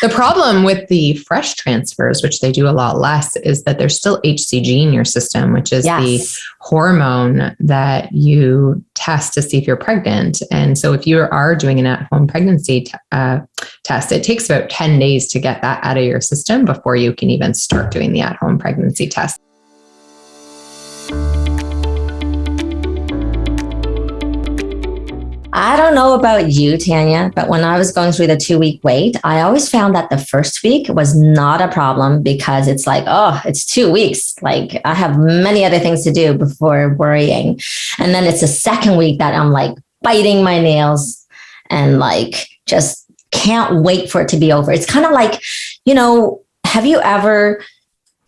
The problem with the fresh transfers, which they do a lot less, is that there's still HCG in your system, which is the hormone that you test to see if you're pregnant. And so if you are doing an at-home pregnancy test, it takes about 10 days to get that out of your system before you can even start doing the at-home pregnancy test. I don't know about you, Tanya, but when I was going through the 2-week wait, I always found that the first week was not a problem because it's like, oh, it's 2 weeks. Like I have many other things to do before worrying. And then it's the second week that I'm like biting my nails and like just can't wait for it to be over. It's kind of like, have you ever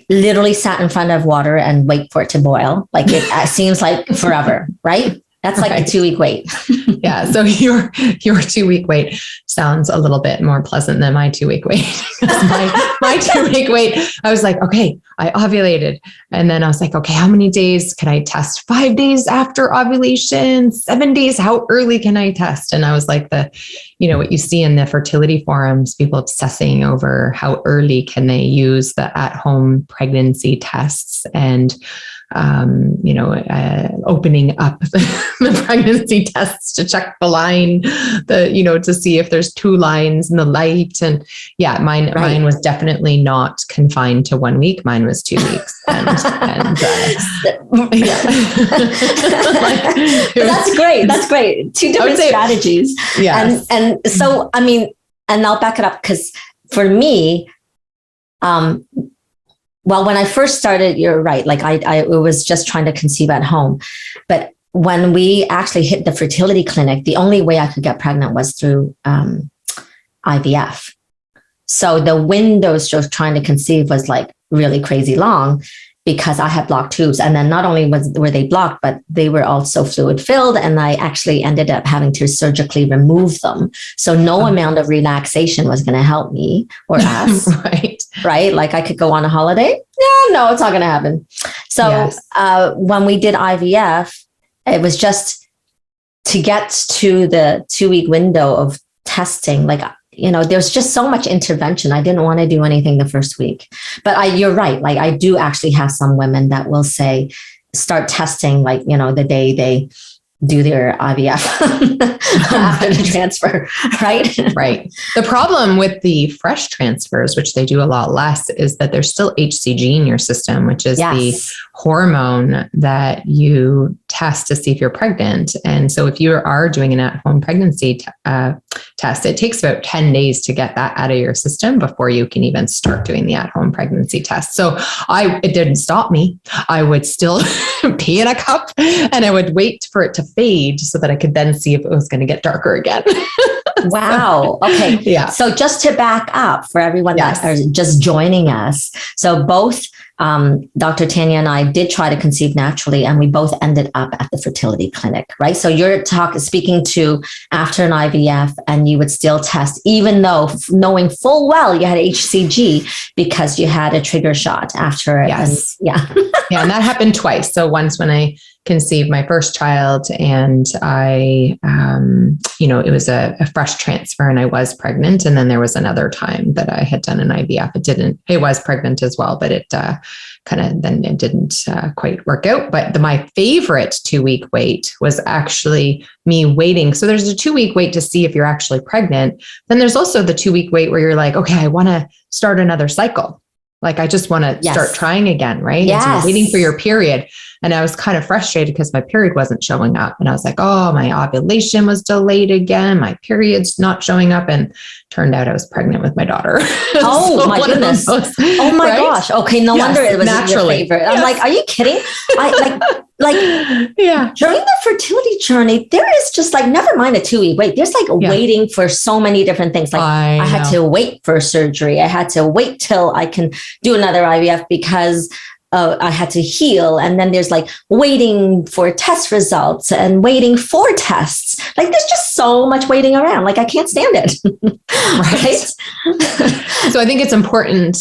literally sat in front of water and wait for it to boil? Like it seems like forever, right? That's like a 2-week wait. Yeah. So your 2-week wait sounds a little bit more pleasant than my 2-week wait. my 2-week wait, I was like, okay, I ovulated. And then I was like, okay, how many days can I test? 5 days after ovulation, 7 days, how early can I test? And I was like what you see in the fertility forums, people obsessing over how early can they use the at-home pregnancy tests and opening up the pregnancy tests to check the line, to see if there's 2 lines in the light. And mine was definitely not confined to 1 week. Mine was 2 weeks. That's great. That's great. 2 different strategies. Yeah. And so, and I'll back it up because for me, well, when I first started, you're right. Like I was just trying to conceive at home. But when we actually hit the fertility clinic, the only way I could get pregnant was through IVF. So the windows of trying to conceive was like really crazy long because I had blocked tubes. And then not only were they blocked, but they were also fluid filled. And I actually ended up having to surgically remove them. So no amount of relaxation was going to help me or us. Right? Like I could go on a holiday. No, it's not going to happen. So when we did IVF, it was just to get to the 2-week window of testing. Like, there's just so much intervention. I didn't want to do anything the first week, but you're right. Like I do actually have some women that will say, start testing, like, the day they do their IVF after the transfer, right? Right. The problem with the fresh transfers, which they do a lot less, is that there's still HCG in your system, which is the hormone that you test to see if you're pregnant. And so if you are doing an at-home pregnancy test, it takes about 10 days to get that out of your system before you can even start doing the at-home pregnancy test. So it didn't stop me. I would still pee in a cup and I would wait for it to fade so that I could then see if it was going to get darker again. Wow. Okay. Yeah. So just to back up for everyone that are just joining us. So both Dr. Tanya and I did try to conceive naturally, and we both ended up at the fertility clinic, right? So you're speaking to after an IVF, and you would still test, even though knowing full well you had HCG because you had a trigger shot after. Yes. Yeah. Yeah. And that happened twice. So once when I conceived my first child and I, it was a fresh transfer and I was pregnant. And then there was another time that I had done an IVF. I was pregnant as well, but it didn't quite work out. But my favorite 2-week wait was actually me waiting. So there's a 2-week wait to see if you're actually pregnant. Then there's also the 2-week wait where you're like, okay, I want to start another cycle. Like, I just want to start trying again. Right. Yes. And so you're waiting for your period. And I was kind of frustrated because my period wasn't showing up. And I was like, oh, my ovulation was delayed again. My period's not showing up. And turned out I was pregnant with my daughter. Oh, so my goodness. Oh my gosh. Okay. No wonder it was naturally your favorite. I'm like, are you kidding? During the fertility journey, there is just like, never mind a 2-week wait. There's like waiting for so many different things. Like I had to wait for surgery. I had to wait till I can do another IVF because I had to heal. And then there's like waiting for test results and waiting for tests. Like there's just so much waiting around. Like I can't stand it. Right. So I think it's important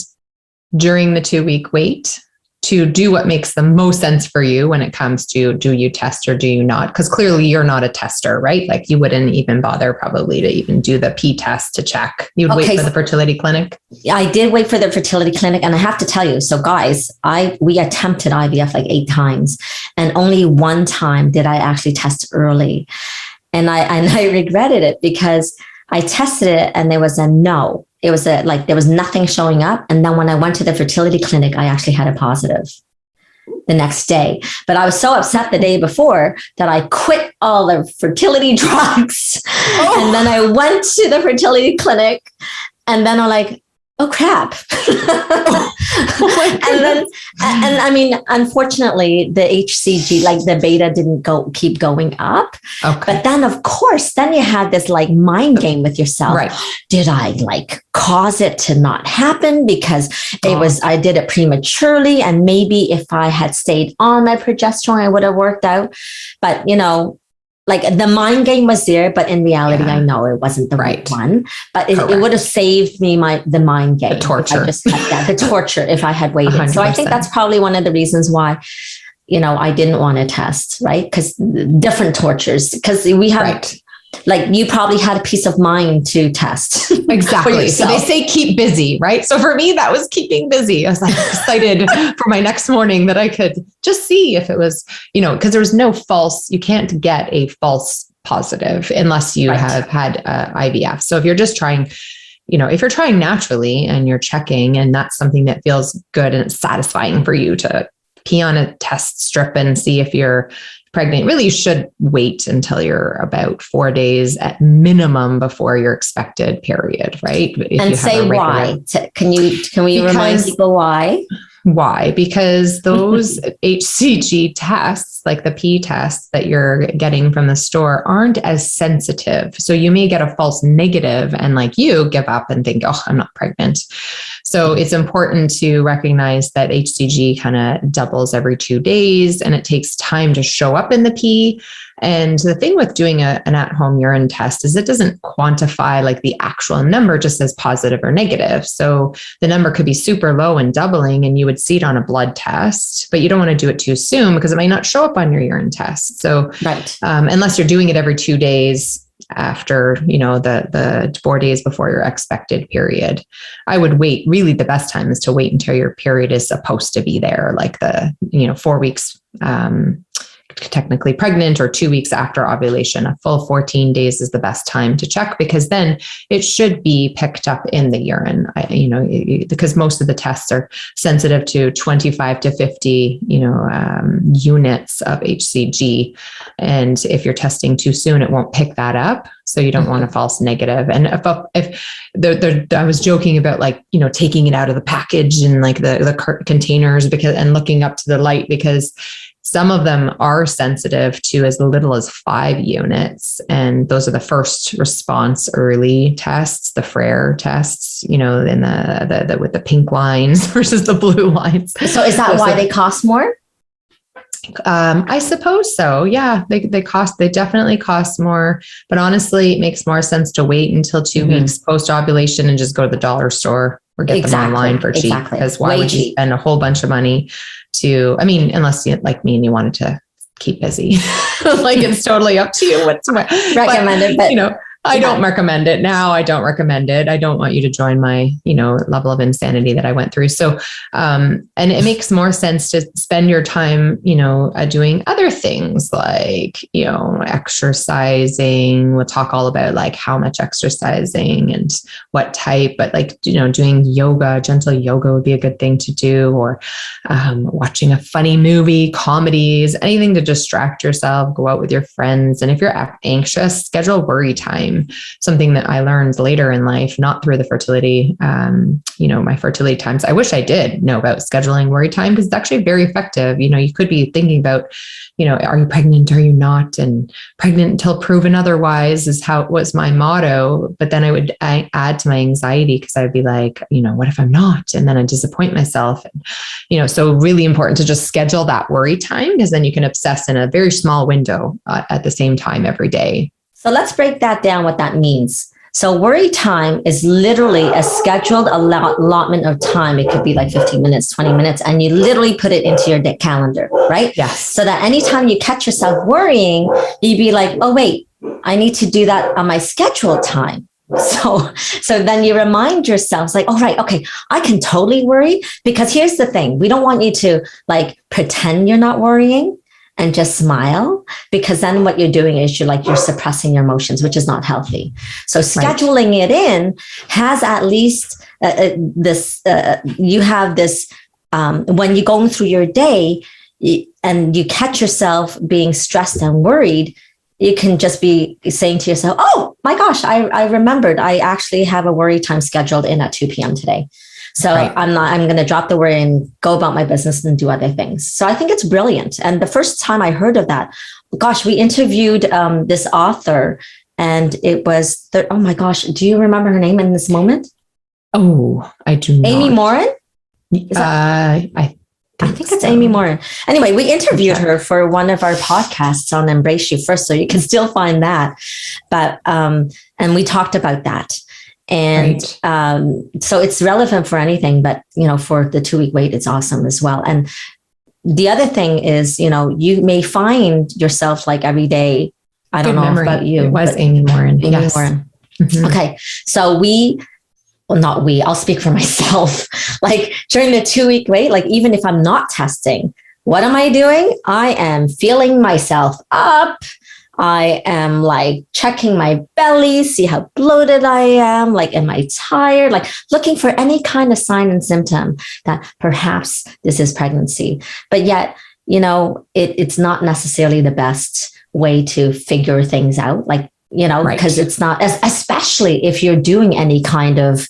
during the 2-week wait to do what makes the most sense for you when it comes to, do you test or do you not? Because clearly you're not a tester, right? Like you wouldn't even bother probably to even do the P test to check. You'd wait for the fertility clinic. I did wait for the fertility clinic. And I have to tell you, so guys, we attempted IVF like 8 times, and only one time did I actually test early. And I regretted it because I tested it and there was a no. It was there was nothing showing up. And then when I went to the fertility clinic, I actually had a positive the next day. But I was so upset the day before that I quit all the fertility drugs. Oh. And then I went to the fertility clinic, and then I'm like, oh crap. And I mean, unfortunately, the HCG, like the beta didn't keep going up. Okay. But then of course, then you had this like mind game with yourself. Right. Did I like cause it to not happen because I did it prematurely, and maybe if I had stayed on my progesterone, I would have worked out. But like the mind game was there, but in reality, I know it wasn't the right one. But it would have saved me the mind game. The torture. I just kept that. The torture if I had waited. 100%. So I think that's probably one of the reasons why, I didn't want to test, right? Because different tortures. Because we have, like you probably had a peace of mind to test. Exactly. So they say keep busy, right? So for me, that was keeping busy. I was like excited for my next morning that I could just see if it was, because there's no false, you can't get a false positive unless you have had IVF. So if you're just trying, if you're trying naturally and you're checking, and that's something that feels good and it's satisfying for you to pee on a test strip and see if you're pregnant, really you should wait until you're about 4 days at minimum before your expected period, right? And say why. Can we remind people why? Why? Because those HCG tests, like the P tests that you're getting from the store, aren't as sensitive. So you may get a false negative and like you give up and think, oh, I'm not pregnant. So it's important to recognize that HCG kind of doubles every 2 days, and it takes time to show up in the P. And the thing with doing an at-home urine test is it doesn't quantify like the actual number, just says positive or negative. So the number could be super low and doubling, and you would see it on a blood test, but you don't want to do it too soon because it might not show up on your urine test. So unless you're doing it every 2 days after, the 4 days before your expected period, I would wait. Really, the best time is to wait until your period is supposed to be there, like the, 4 weeks, technically pregnant, or 2 weeks after ovulation. A full 14 days is the best time to check, because then it should be picked up in the urine, because most of the tests are sensitive to 25 to 50, units of HCG. And if you're testing too soon, it won't pick that up. So you don't want a false negative. And if I was joking about like, taking it out of the package and like the containers and looking up to the light, because some of them are sensitive to as little as 5 units. And those are the first response early tests, the Frere tests, in the with the pink lines versus the blue lines. So is that why they cost more? I suppose so. Yeah, they definitely cost more, but honestly, it makes more sense to wait until 2 weeks post ovulation and just go to the dollar store or get them online for cheap. Because why would you spend a whole bunch of money unless you like me and you wanted to keep busy, like it's totally up to you what's recommended, but I don't recommend it now. I don't recommend it. I don't want you to join my, level of insanity that I went through. So, and it makes more sense to spend your time, doing other things like, exercising. We'll talk all about like how much exercising and what type, but like, doing yoga, gentle yoga would be a good thing to do, or watching a funny movie, comedies, anything to distract yourself, go out with your friends. And if you're anxious, schedule worry time. Something that I learned later in life, not through the fertility, my fertility times. I wish I did know about scheduling worry time, because it's actually very effective. You could be thinking about, are you pregnant? Are you not? And pregnant until proven otherwise was my motto. But then I add to my anxiety, because I would be like, what if I'm not? And then I disappoint myself. And, so really important to just schedule that worry time, because then you can obsess in a very small window at the same time every day. So let's break that down, what that means. So worry time is literally a scheduled allotment of time. It could be like 15 minutes, 20 minutes, and you literally put it into your calendar, right? Yes. So that anytime you catch yourself worrying, you'd be like, oh, wait, I need to do that on my scheduled time. So then you remind yourself, like, oh, right, okay, I can totally worry, because here's the thing. We don't want you to like pretend you're not worrying and just smile, because then what you're doing is you're suppressing your emotions, which is not healthy. So scheduling it in has at least you have this, when you're going through your day and you catch yourself being stressed and worried, you can just be saying to yourself, oh my gosh, I remembered I actually have a worry time scheduled in at 2 p.m. today. So I'm going to drop the worry and go about my business and do other things. So I think it's brilliant. And the first time I heard of that, gosh, we interviewed this author, and it was, oh my gosh, do you remember her name in this moment? Oh, I do not. Amy Morin? I think it's Amy Morin. Anyway, we interviewed her for one of our podcasts on Embrace You First, so you can still find that. But and we talked about that. And so it's relevant for anything, but for the 2-week wait, it's awesome as well. And the other thing is, you may find yourself like every day. I don't know about you. It was Amy Morin. Amy Morin. Mm-hmm. Okay. So I'll speak for myself. Like during the 2-week wait, like even if I'm not testing, what am I doing? I am feeling myself up. I am like checking my belly, see how bloated I am. Like, am I tired? Like looking for any kind of sign and symptom that perhaps this is pregnancy. But yet, it's not necessarily the best way to figure things out. Like, because it's not, especially if you're doing any kind of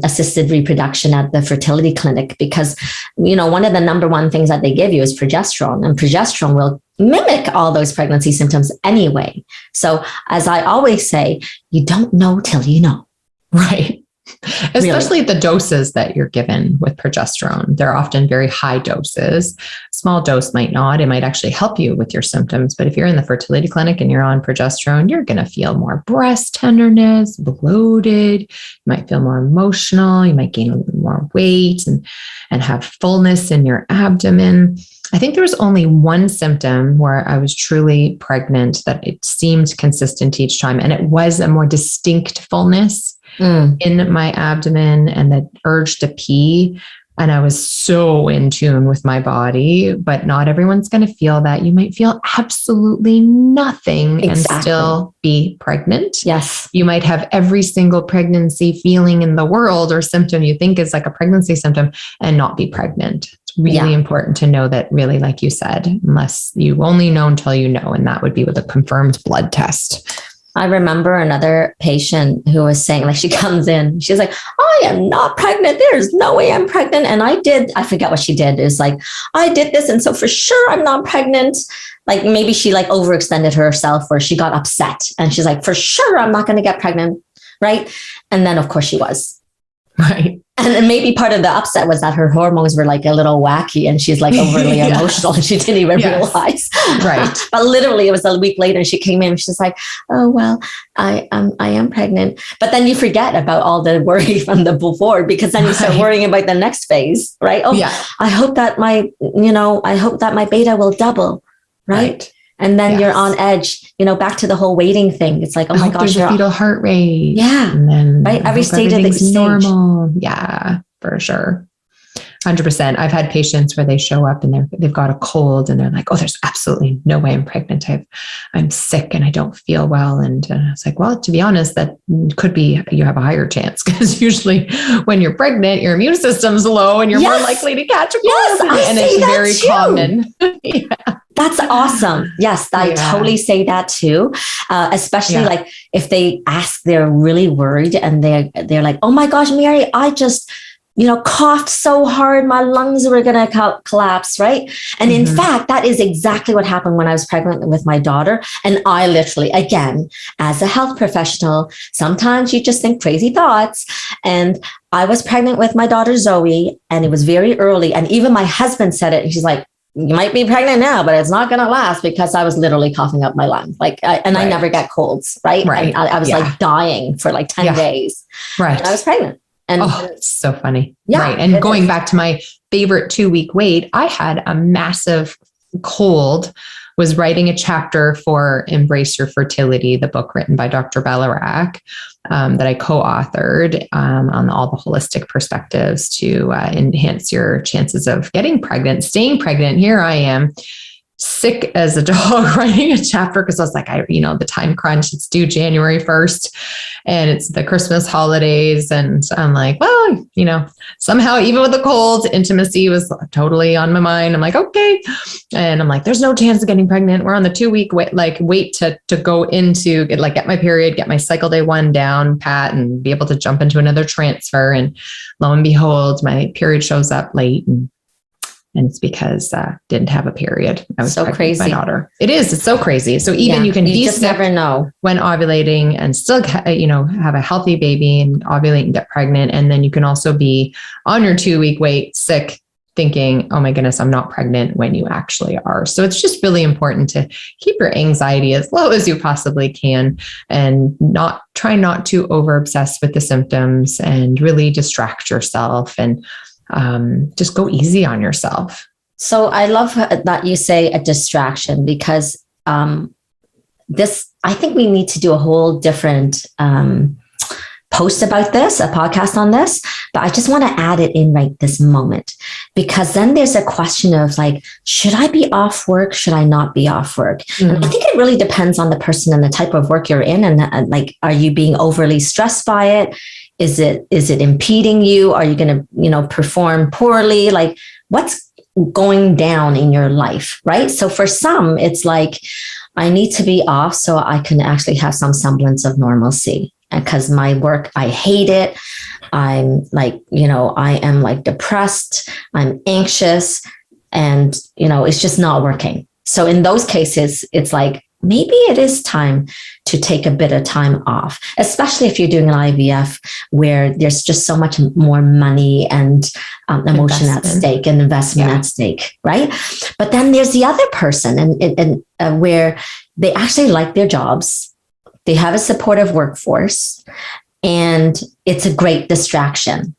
assisted reproduction at the fertility clinic, because, one of the number one things that they give you is progesterone, and progesterone will mimic all those pregnancy symptoms anyway. So as I always say, you don't know till you know. Right. Especially the doses that you're given with progesterone. They're often very high doses. Small dose might not. It might actually help you with your symptoms. But if you're in the fertility clinic and you're on progesterone, you're going to feel more breast tenderness, bloated. You might feel more emotional. You might gain a little more weight and have fullness in your abdomen. I think there was only one symptom where I was truly pregnant that it seemed consistent each time. And it was a more distinct fullness in my abdomen and the urge to pee. And I was so in tune with my body, but not everyone's going to feel that. You might feel absolutely nothing and still be pregnant. Yes. You might have every single pregnancy feeling in the world or symptom you think is like a pregnancy symptom and not be pregnant. It's really important to know that, really, like you said, unless you only know until you know, and that would be with a confirmed blood test. I remember another patient who was saying, like, she comes in, she's like, I am not pregnant. There's no way I'm pregnant. And I forget what she did. It's like, I did this. And so for sure I'm not pregnant. Like maybe she like overextended herself, or she got upset and she's like, for sure I'm not going to get pregnant. Right. And then of course she was. Right. And maybe part of the upset was that her hormones were like a little wacky and she's like overly emotional and she didn't even realize. Right. But literally it was a week later and she came in and she's like, oh, well, I am pregnant. But then you forget about all the worry from the before, because then you start worrying about the next phase, right? Oh, I hope that my beta will double. Right. And then you're on edge, back to the whole waiting thing. It's like, oh my gosh, there's a fetal heart rate. Yeah. And then every stage of the stage. Normal. Yeah, for sure. 100%. I've had patients where they show up and they've got a cold and they're like, oh, there's absolutely no way I'm pregnant. I'm sick and I don't feel well. And it's like, well, to be honest, that could be, you have a higher chance, because usually when you're pregnant, your immune system's low and you're more likely to catch a cold. And it's very common. That's awesome. Yes, I totally say that too. Especially like if they ask, they're really worried and they're like, oh my gosh, Mary, I just, coughed so hard, my lungs were going to collapse. Right. And in fact, that is exactly what happened when I was pregnant with my daughter. And I literally, again, as a health professional, sometimes you just think crazy thoughts. And I was pregnant with my daughter, Zoe, and it was very early. And even my husband said it. And she's like, you might be pregnant now, but it's not going to last, because I was literally coughing up my lung. Like, I never get colds. Right. Right. I was like dying for like 10 days. Right. And I was pregnant. And it's so funny. Yeah, right. And going back to my favorite 2-week wait, I had a massive cold, was writing a chapter for Embrace Your Fertility, the book written by Dr. Bellerak, that I co-authored on all the holistic perspectives to enhance your chances of getting pregnant, staying pregnant. Here I am, sick as a dog, writing a chapter because I was like, the time crunch, it's due January 1st and it's the Christmas holidays. And I'm like, well, somehow even with the cold, intimacy was totally on my mind. I'm like, okay. And I'm like, there's no chance of getting pregnant. We're on the 2-week wait to go into get my period, get my cycle day 1 down pat and be able to jump into another transfer. And lo and behold, my period shows up late, and it's because didn't have a period. I was so crazy. With my daughter. It's so crazy. So even you can be just sick never know when ovulating and still, have a healthy baby and ovulate and get pregnant. And then you can also be on your 2-week wait, sick, thinking, oh my goodness, I'm not pregnant, when you actually are. So it's just really important to keep your anxiety as low as you possibly can and try not to over obsess with the symptoms and really distract yourself and just go easy on yourself. So I love that you say a distraction, because I think we need to do a whole different post about this, a podcast on this, but I just want to add it in right this moment, because then there's a question of like, should I be off work? Should I not be off work? Mm-hmm. And I think it really depends on the person and the type of work you're in. And like, are you being overly stressed by it? Is it impeding you? Are you going to, perform poorly? Like, what's going down in your life, right? So for some, it's like, I need to be off so I can actually have some semblance of normalcy. Because my work, I hate it. I'm like, I am like depressed. I'm anxious, and, it's just not working. So in those cases, it's like, maybe it is time to take a bit of time off, especially if you're doing an IVF where there's just so much more money and emotion at stake and investment at stake, right? But then there's the other person and where they actually like their jobs. They have a supportive workforce, and it's a great distraction.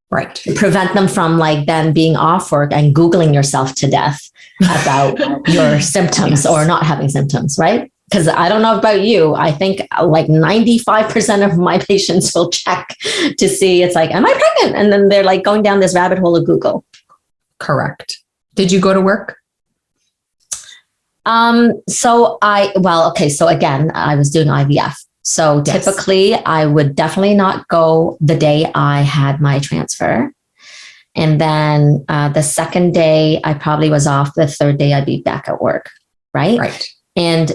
Right. To prevent them from like then being off work and Googling yourself to death about your symptoms or not having symptoms, right? Because I don't know about you. I think like 95% of my patients will check to see, it's like, am I pregnant? And then they're like going down this rabbit hole of Google. Correct. Did you go to work? So again, I was doing IVF. So typically I would definitely not go the day I had my transfer. And then the second day I probably was off. The third day I'd be back at work. Right. Right. And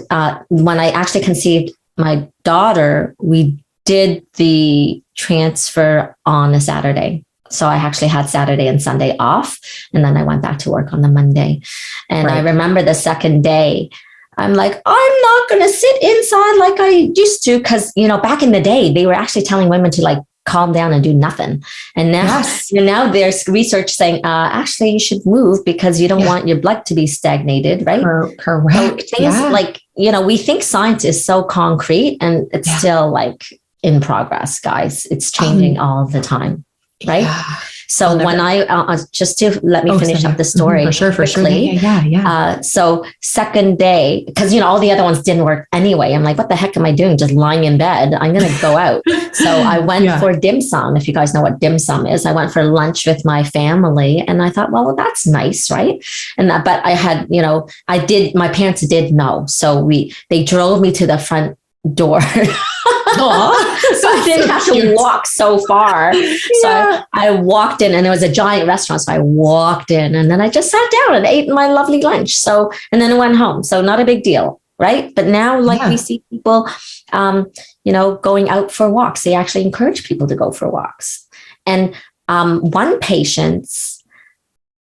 when I actually conceived my daughter, we did the transfer on a Saturday. So I actually had Saturday and Sunday off. And then I went back to work on the Monday. And I remember the second day, I'm like, I'm not going to sit inside like I used to. Because, back in the day, they were actually telling women to like calm down and do nothing. And now there's research saying, actually, you should move because you don't want your blood to be stagnated, right? Correct. So things like, we think science is so concrete, and it's still like in progress, guys. It's changing all the time. Right. Yeah. So when I just to let me finish up the story for sure. Yeah. So second day, because all the other ones didn't work anyway. I'm like, what the heck am I doing? Just lying in bed. I'm going to go out. So I went for dim sum. If you guys know what dim sum is, I went for lunch with my family, and I thought, well, that's nice, right? And but I had, my parents did know, so they drove me to the front door. So I didn't have to walk so far. So I walked in, and it was a giant restaurant. So I walked in, and then I just sat down and ate my lovely lunch. So, and then I went home. So not a big deal. Right. But now we see people, going out for walks. They actually encourage people to go for walks. And one patient,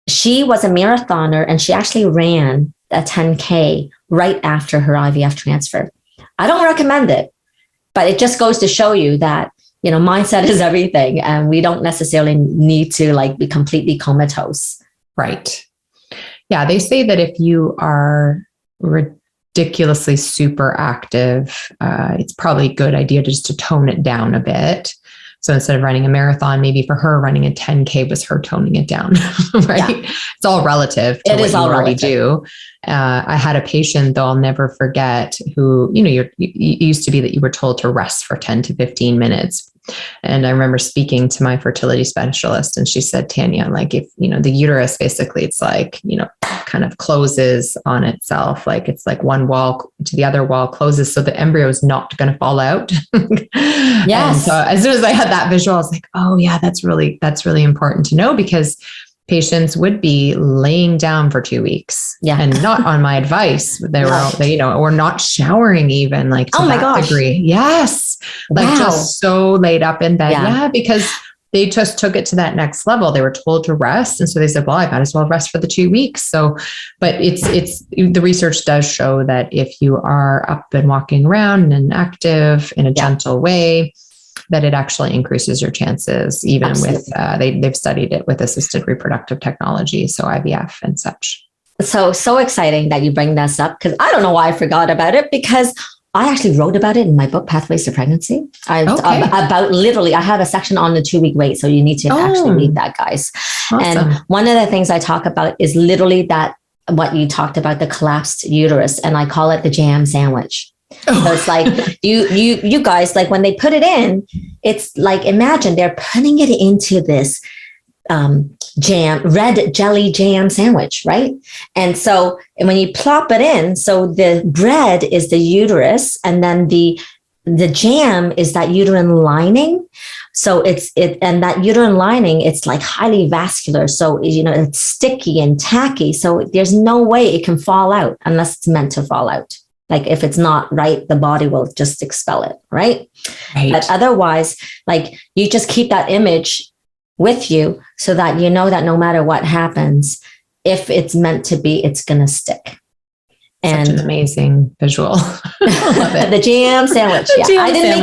she was a marathoner, and she actually ran a 10K right after her IVF transfer. I don't recommend it, but it just goes to show you that, mindset is everything, and we don't necessarily need to be completely comatose. Right. Yeah, they say that if you are ridiculously super active, it's probably a good idea just to tone it down a bit. So instead of running a marathon, maybe for her, running a 10K was her toning it down, right? Yeah. It's all relative to what you already do. I had a patient, though I'll never forget, who, it used to be that you were told to rest for 10 to 15 minutes. And I remember speaking to my fertility specialist, and she said, Tanya, like, if, the uterus, basically, it's like, kind of closes on itself. Like it's like one wall to the other wall closes. So the embryo is not going to fall out. Yes. And so as soon as I had that visual, I was like, oh yeah, that's really important to know, because patients would be laying down for 2 weeks, and not on my advice. They were, or not showering even, like, to that degree. Yes. Like just so laid up in bed. Yeah. Because they just took it to that next level. They were told to rest. And so they said, well, I might as well rest for the 2 weeks. So, but it's the research does show that if you are up and walking around and active in a gentle way, that it actually increases your chances, even with, they've studied it with assisted reproductive technology. So IVF and such. So exciting that you bring this up, because I don't know why I forgot about it, because I actually wrote about it in my book, Pathways to Pregnancy. About literally, I have a section on the 2 week wait. So you need to actually read that, guys. Awesome. And one of the things I talk about is literally that, what you talked about, the collapsed uterus. And I call it the jam sandwich. Oh. So it's like you guys, like when they put it in, it's like, imagine they're putting it into this red jelly jam sandwich, right? And so, and when you plop it in, so the bread is the uterus, and then the jam is that uterine lining. So and that uterine lining, it's like highly vascular. So, it's sticky and tacky. So there's no way it can fall out unless it's meant to fall out. Like if it's not right, the body will just expel it, right? But otherwise, like, you just keep that image with you so that you know that no matter what happens, if it's meant to be, it's going to stick. And such an amazing visual. Love it. The jam sandwich. I didn't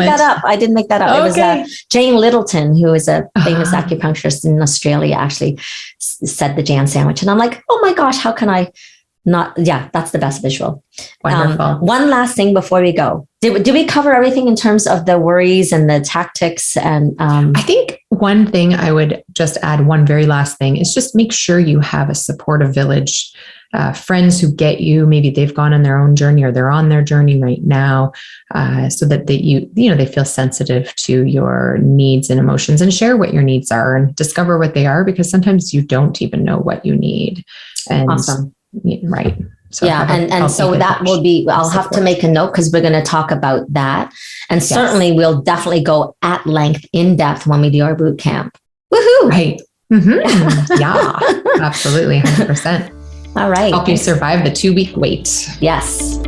make that up. Okay. It was Jane Littleton, who is a famous acupuncturist in Australia, actually said the jam sandwich. And I'm like, oh my gosh, how can I not? Yeah, that's the best visual. Wonderful. One last thing before we go. Did we cover everything in terms of the worries and the tactics? And I think one thing I would just add, one very last thing, is just make sure you have a supportive village, friends who get you. Maybe they've gone on their own journey, or they're on their journey right now, so that they feel sensitive to your needs and emotions, and share what your needs are and discover what they are, because sometimes you don't even know what you need. And awesome. Right. So and so that will be, I'll have to make a note, because we're going to talk about that. And certainly we'll definitely go at length, in depth, when we do our boot camp. Woohoo! Right. Mm-hmm. Yeah, absolutely. 100%. All right. Help you survive the 2 week wait. Yes.